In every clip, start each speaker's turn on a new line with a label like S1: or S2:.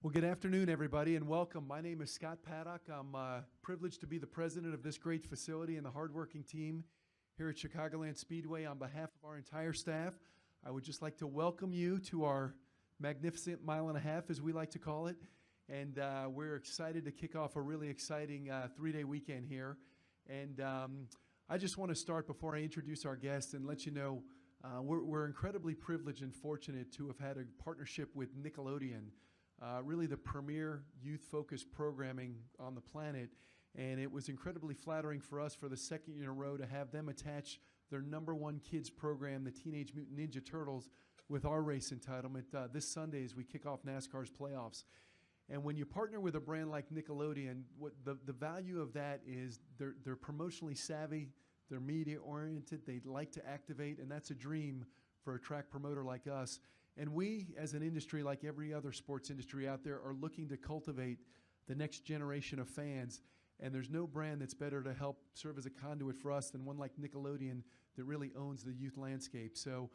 S1: Well, good afternoon, everybody, and welcome. My name is Scott Paddock. I'm privileged to be the president of this great facility and the hardworking team here at Chicagoland Speedway. On behalf of our entire staff, I would just like to welcome you to our magnificent mile and a half, as we like to call it. And we're excited to kick off a really exciting three-day weekend here. And I just want to start before I introduce our guests and let you know we're incredibly privileged and fortunate to have had a partnership with Nickelodeon. Really the premier youth-focused programming on the planet, and it was incredibly flattering for us for the second year in a row to have them attach their #1 kids program, the Teenage Mutant Ninja Turtles, with our race entitlement this Sunday as we kick off NASCAR's playoffs. And when you partner with a brand like Nickelodeon, what the value of that is they're promotionally savvy, they're media-oriented, they like to activate, and that's a dream for a track promoter like us. And we, as an industry, like every other sports industry out there, are looking to cultivate the next generation of fans. And there's no brand that's better to help serve as a conduit for us than one like Nickelodeon that really owns the youth landscape. So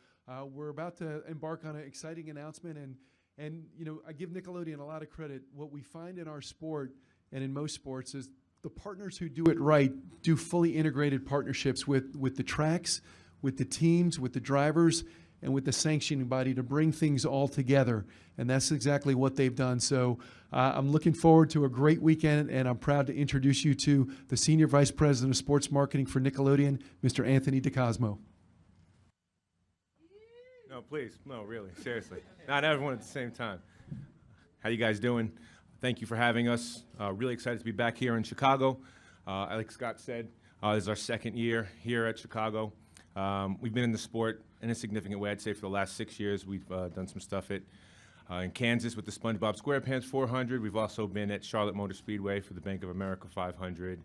S1: we're about to embark on an exciting announcement. And you know, I give Nickelodeon a lot of credit. What we find in our sport and in most sports is the partners who do it right do fully integrated partnerships with the tracks, with the teams, with the drivers, and with the sanctioning body to bring things all together. And that's exactly what they've done. So I'm looking forward to a great weekend, and I'm proud to introduce you to the Senior Vice President of Sports Marketing for Nickelodeon, Mr. Anthony DeCosmo.
S2: No, please. No, really. Seriously. Not everyone at the same time. How you guys doing? Thank you for having us. Really excited to be back here in Chicago. Like Scott said, this is our second year here at Chicago. We've been in the sport in a significant way. I'd say for the last 6 years, we've done some stuff in Kansas with the SpongeBob SquarePants 400. We've also been at Charlotte Motor Speedway for the Bank of America 500,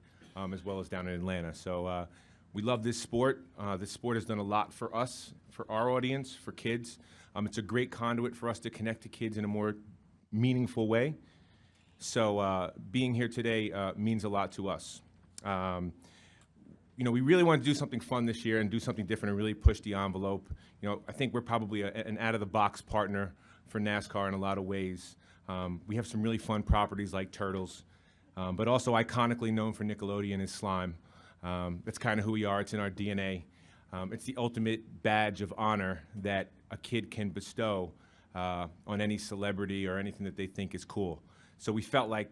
S2: as well as down in Atlanta. So we love this sport. This sport has done a lot for us, for our audience, for kids. It's a great conduit for us to connect to kids in a more meaningful way. So being here today means a lot to us. You know, we really want to do something fun this year and do something different and really push the envelope. You know, I think we're probably an out-of-the-box partner for NASCAR in a lot of ways. We have some really fun properties like Turtles, but also iconically known for Nickelodeon is Slime. That's kind of who we are. It's in our DNA. It's the ultimate badge of honor that a kid can bestow on any celebrity or anything that they think is cool. So we felt like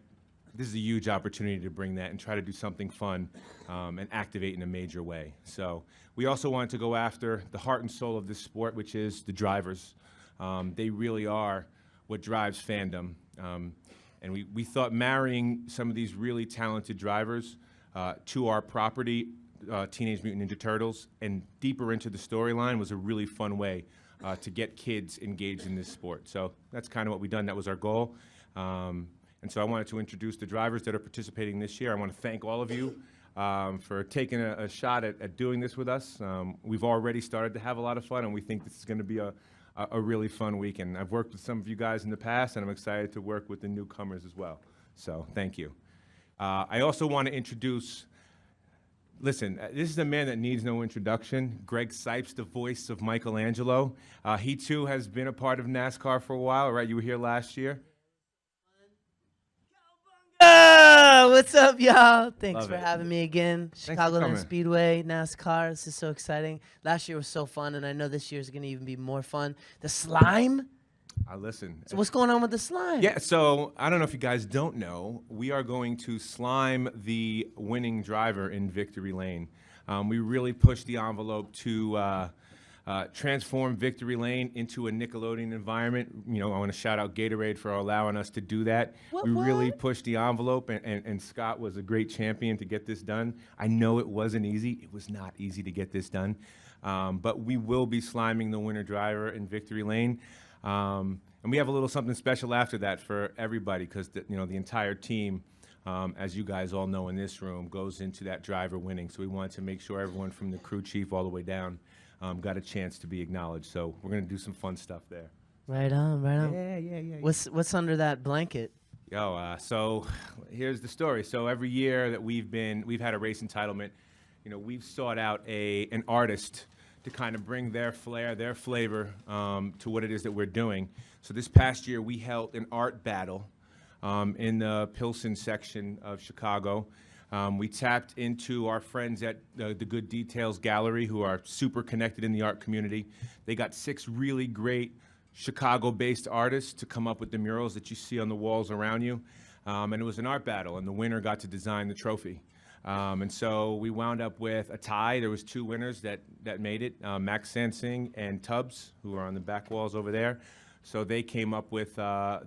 S2: this is a huge opportunity to bring that and try to do something fun and activate in a major way. So we also wanted to go after the heart and soul of this sport, which is the drivers. They really are what drives fandom. And we thought marrying some of these really talented drivers to our property, Teenage Mutant Ninja Turtles, and deeper into the storyline was a really fun way to get kids engaged in this sport. So that's kind of what we've done. That was our goal. And so I wanted to introduce the drivers that are participating this year. I want to thank all of you for taking a shot at doing this with us. We've already started to have a lot of fun, and we think this is going to be a really fun weekend. I've worked with some of you guys in the past, and I'm excited to work with the newcomers as well. So thank you. I also want to introduce, listen, this is a man that needs no introduction. Greg Sipes, the voice of Michelangelo. He too has been a part of NASCAR for a while, right? You were here last year.
S3: What's up, y'all? Thanks for having me again. Chicagoland Speedway, NASCAR. This is so exciting. Last year was so fun, and I know this year is going to even be more fun. The slime?
S2: Listen.
S3: So what's going on with the slime?
S2: Yeah, so I don't know if you guys don't know, we are going to slime the winning driver in Victory Lane. We really pushed the envelope to transform Victory Lane into a Nickelodeon environment. You know, I want to shout out Gatorade for allowing us to do that. We really pushed the envelope, and Scott was a great champion to get this done. I know it wasn't easy. It was not easy to get this done. But we will be sliming the winner driver in Victory Lane. And we have a little something special after that for everybody, because you know, the entire team, as you guys all know in this room, goes into that driver winning. So we wanted to make sure everyone from the crew chief all the way down got a chance to be acknowledged. So we're going to do some fun stuff there.
S3: Right on, right on.
S2: Yeah.
S3: What's under that blanket?
S2: Yo, so here's the story. So every year that we've had a race entitlement, you know, we've sought out an artist to kind of bring their flair, their flavor to what it is that we're doing. So this past year we held an art battle in the Pilsen section of Chicago. We tapped into our friends at the Good Details Gallery, who are super connected in the art community. They got 6 really great Chicago-based artists to come up with the murals that you see on the walls around you. And it was an art battle, and the winner got to design the trophy. And so we wound up with a tie. There was 2 winners that made it, Max Sansing and Tubbs, who are on the back walls over there. So they came up with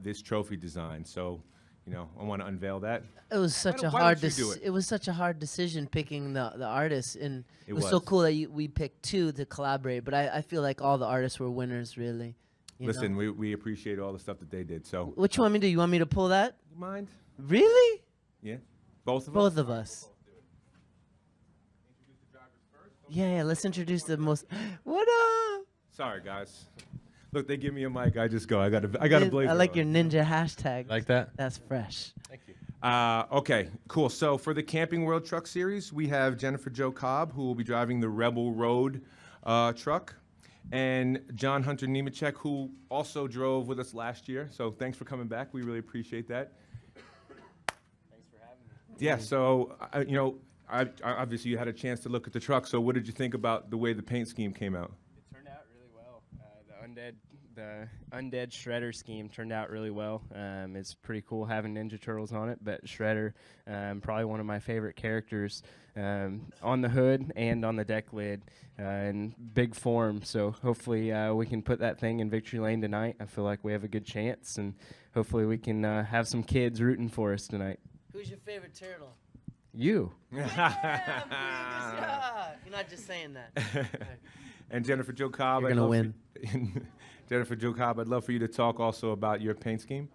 S2: this trophy design. So, you know, I want to unveil that.
S3: It was such it was such a hard decision picking the artists, and it was so cool that we picked 2 to collaborate. But I feel like all the artists were winners, really.
S2: Listen, we appreciate all the stuff that they did. So
S3: what you want me to do? You want me to pull that?
S2: You mind?
S3: Really?
S2: Yeah. Both of us?
S3: Both of us. Yeah, let's introduce the most. What up?
S2: Sorry, guys. Look, they give me a mic. I just go. I got a blazer.
S3: I like your ninja hashtag.
S4: Like that?
S3: That's fresh.
S2: Thank you. Okay, cool. So for the Camping World Truck Series, we have Jennifer Jo Cobb, who will be driving the Rebel Road truck, and John Hunter Nemechek, who also drove with us last year. So thanks for coming back. We really appreciate that.
S4: Thanks for having me.
S2: Yeah. So you know, I obviously you had a chance to look at the truck. So what did you think about the way the paint scheme came out?
S4: It turned out really well. The undead Shredder scheme turned out really well. It's pretty cool having Ninja Turtles on it, but Shredder, probably one of my favorite characters on the hood and on the deck lid in big form. So hopefully we can put that thing in victory lane tonight. I feel like we have a good chance, and hopefully we can have some kids rooting for us tonight.
S3: Who's your favorite turtle?
S4: You.
S3: Yeah, you're not just saying that.
S2: And Jennifer Jo Cobb,
S3: You're gonna win.
S2: Jennifer Jo Cobb, I'd love for you to talk also about your paint scheme.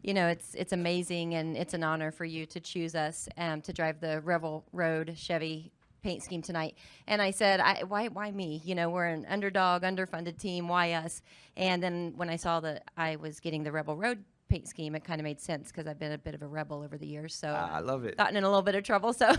S5: You know, it's amazing, and it's an honor for you to choose us to drive the Rebel Road Chevy paint scheme tonight. And I said, why me? You know, we're an underdog, underfunded team. Why us? And then when I saw that I was getting the Rebel Road paint scheme, it kind of made sense because I've been a bit of a rebel over the years. So
S2: I love it.
S5: Gotten in a little bit of trouble. So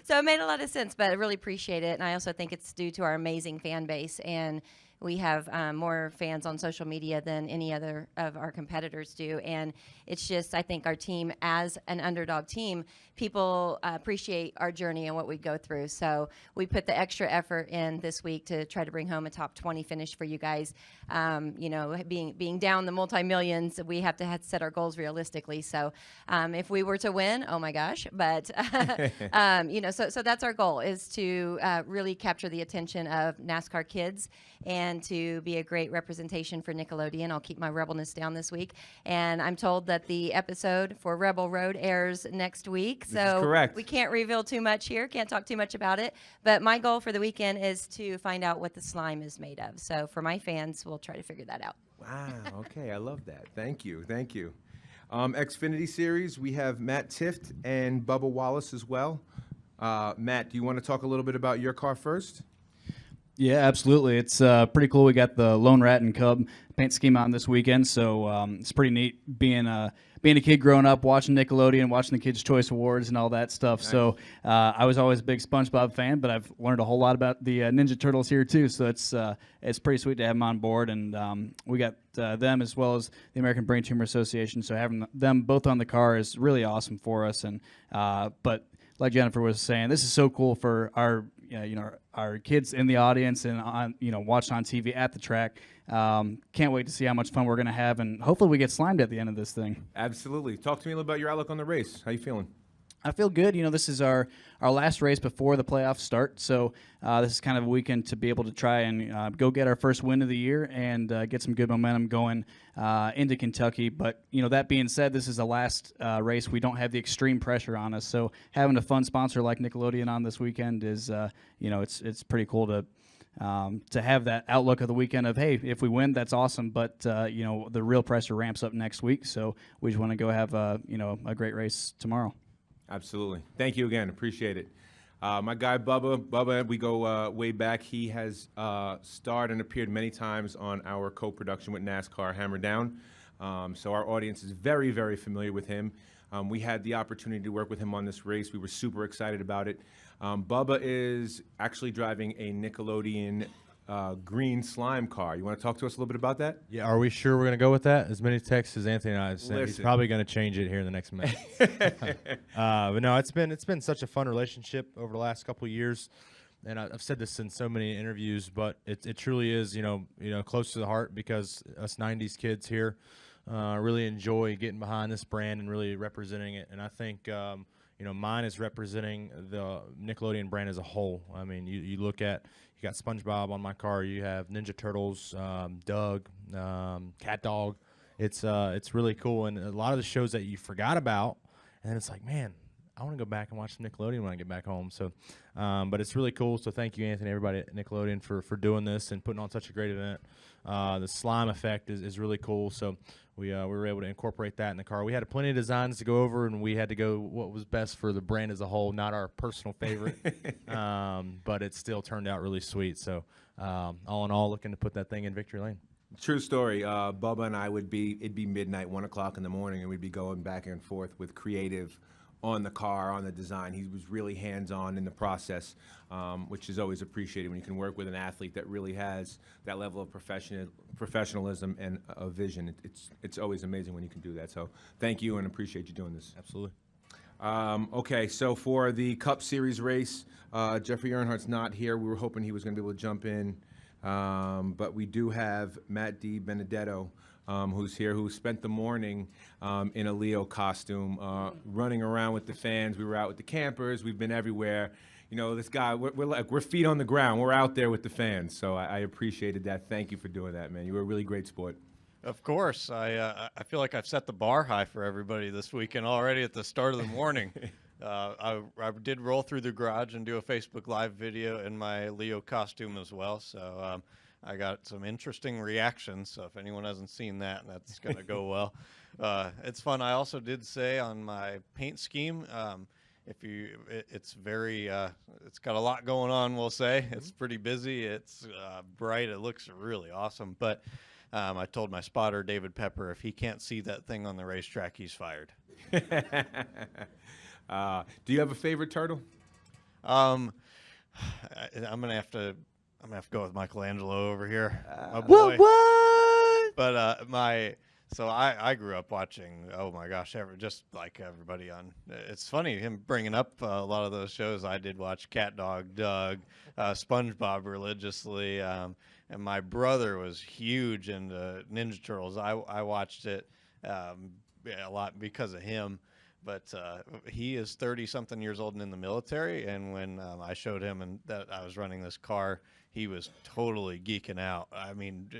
S5: so it made a lot of sense, but I really appreciate it. And I also think it's due to our amazing fan base, and we have more fans on social media than any other of our competitors do. And it's just, I think our team, as an underdog team, people appreciate our journey and what we go through. So we put the extra effort in this week to try to bring home a top 20 finish for you guys. You know, being down the multi-millions, we have to set our goals realistically. So if we were to win, oh my gosh. But, you know, so that's our goal, is to really capture the attention of NASCAR kids and to be a great representation for Nickelodeon. I'll keep my rebelness down this week. And I'm told that the episode for Rebel Road airs next week.
S2: This is correct.
S5: We can't reveal too much here, can't talk too much about it. But my goal for the weekend is to find out what the slime is made of. So for my fans, we'll try to figure that out.
S2: Wow, okay, I love that. Thank you, thank you. Xfinity Series, we have Matt Tifft and Bubba Wallace as well. Matt, do you want to talk a little bit about your car first?
S6: Yeah, absolutely. It's pretty cool. We got the Lone Rat and Cub paint scheme on this weekend, so it's pretty neat being a kid growing up, watching Nickelodeon, watching the Kids' Choice Awards and all that stuff. Nice. So I was always a big SpongeBob fan, but I've learned a whole lot about the Ninja Turtles here too. So it's pretty sweet to have them on board, and we got them as well as the American Brain Tumor Association. So having them both on the car is really awesome for us. And but like Jennifer was saying, this is so cool for our our kids in the audience and on watching on TV at the track. Can't wait to see how much fun we're going to have, and hopefully we get slimed at the end of this thing.
S2: Absolutely. Talk to me a little about your outlook on the race. How you feeling?
S6: I feel good. This is our last race before the playoffs start, so this is kind of a weekend to be able to try and go get our first win of the year and get some good momentum going into Kentucky. But that being said, this is the last race. We don't have the extreme pressure on us, so having a fun sponsor like Nickelodeon on this weekend is it's pretty cool to have that outlook of the weekend of, hey, if we win, that's awesome, but the real pressure ramps up next week, so we just want to go have a great race tomorrow.
S2: Absolutely. Thank you again. Appreciate it. My guy Bubba, we go way back. He has starred and appeared many times on our co-production with NASCAR, Hammer Down. So our audience is very, very familiar with him. We had the opportunity to work with him on this race. We were super excited about it. Bubba is actually driving a Nickelodeon green slime car. You want to talk to us a little bit about that?
S7: Yeah, are we sure we're going to go with that? As many texts as Anthony and I have sent, he's
S2: Listen.
S7: probably going to change it here in the next minute. But no, it's been such a fun relationship over the last couple of years, and I've said this in so many interviews, but it truly is close to the heart, because us '90s kids here really enjoy getting behind this brand and really representing it. And I think mine is representing the Nickelodeon brand as a whole. I mean, you look at, you got SpongeBob on my car, you have Ninja Turtles, Doug, Cat Dog. It's really cool, and a lot of the shows that you forgot about, and it's like, man, I want to go back and watch some Nickelodeon when I get back home. So, but it's really cool. So thank you, Anthony, everybody at Nickelodeon for doing this and putting on such a great event. The slime effect is really cool. So we were able to incorporate that in the car. We had plenty of designs to go over, and we had to go what was best for the brand as a whole, not our personal favorite. But it still turned out really sweet. So all in all, looking to put that thing in victory lane.
S2: True story. Bubba and I it'd be midnight, 1 o'clock in the morning, and we'd be going back and forth with creative on the car, on the design. He was really hands-on in the process, which is always appreciated when you can work with an athlete that really has that level of professionalism and a vision. It's always amazing when you can do that. So thank you, and appreciate you doing this.
S7: Absolutely.
S2: Okay, so for the Cup Series race, Jeffrey Earnhardt's not here. We were hoping he was going to be able to jump in, but we do have Matt DiBenedetto, who's here, who spent the morning in a Leo costume, running around with the fans. We were out with the campers. We've been everywhere. You know, this guy, we're feet on the ground. We're out there with the fans. So I appreciated that. Thank you for doing that, man. You were a really great sport.
S8: Of course. I feel like I've set the bar high for everybody this weekend already at the start of the morning. I did roll through the garage and do a Facebook Live video in my Leo costume as well. So I got some interesting reactions. So if anyone hasn't seen that, that's going to go well. It's fun. I also did say on my paint scheme, it's got a lot going on, we'll say. It's pretty busy. It's bright. It looks really awesome. But I told my spotter, David Pepper, if he can't see that thing on the racetrack, he's fired.
S2: Do you have a favorite turtle?
S8: I'm gonna have to go with Michelangelo over here. My boy.
S3: What?
S8: But I grew up watching. Oh my gosh, just like everybody on. It's funny him bringing up a lot of those shows. I did watch Cat Dog, Doug, SpongeBob religiously. And my brother was huge into Ninja Turtles. I watched it a lot because of him. But he is 30-something years old and in the military. And when I showed him and that I was running this car, he was totally geeking out. I mean,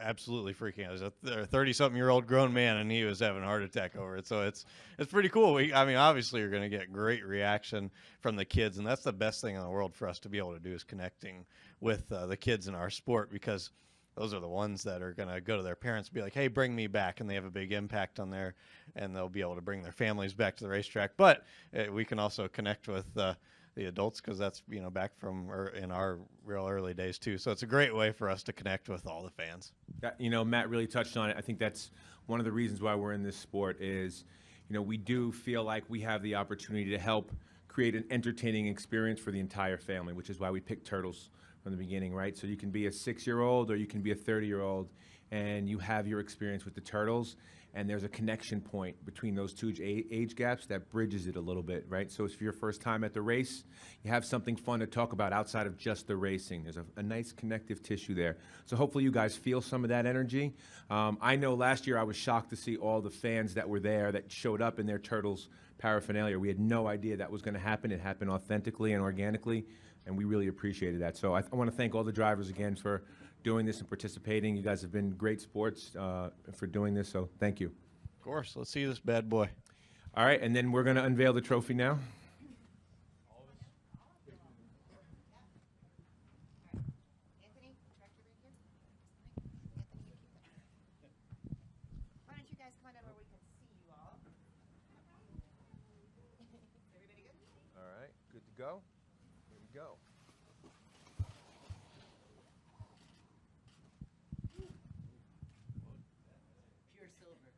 S8: absolutely freaking out. He was a 30-something-year-old grown man, and he was having a heart attack over it. So it's pretty cool. Obviously, you're going to get great reaction from the kids, and that's the best thing in the world for us to be able to do, is connecting with the kids in our sport, because those are the ones that are going to go to their parents and be like, hey, bring me back. And they have a big impact on there, and they'll be able to bring their families back to the racetrack. But we can also connect with the adults, because that's, back from in our real early days too. So it's a great way for us to connect with all the fans.
S2: Matt really touched on it. I think that's one of the reasons why we're in this sport is, we do feel like we have the opportunity to help create an entertaining experience for the entire family, which is why we picked Turtles from the beginning, right? So you can be a 6-year-old or you can be a 30-year-old, and you have your experience with the Turtles, and there's a connection point between those two age gaps that bridges it a little bit, right? So if your first time at the race, you have something fun to talk about outside of just the racing. There's a nice connective tissue there. So hopefully you guys feel some of that energy. I know last year I was shocked to see all the fans that were there that showed up in their Turtles paraphernalia. We had no idea that was going to happen. It happened authentically and organically, and we really appreciated that. So I want to thank all the drivers again for doing this and participating. You guys have been great sports for doing this, so thank you.
S8: Of course. Let's see this bad boy.
S2: All right, and then we're going to unveil the trophy now.
S9: Anthony, tractor right here. Anthony, you keep that. Why don't you guys come on down where we can see you all? Everybody good?
S2: All right, good to go. Here we go.
S3: Pure silver.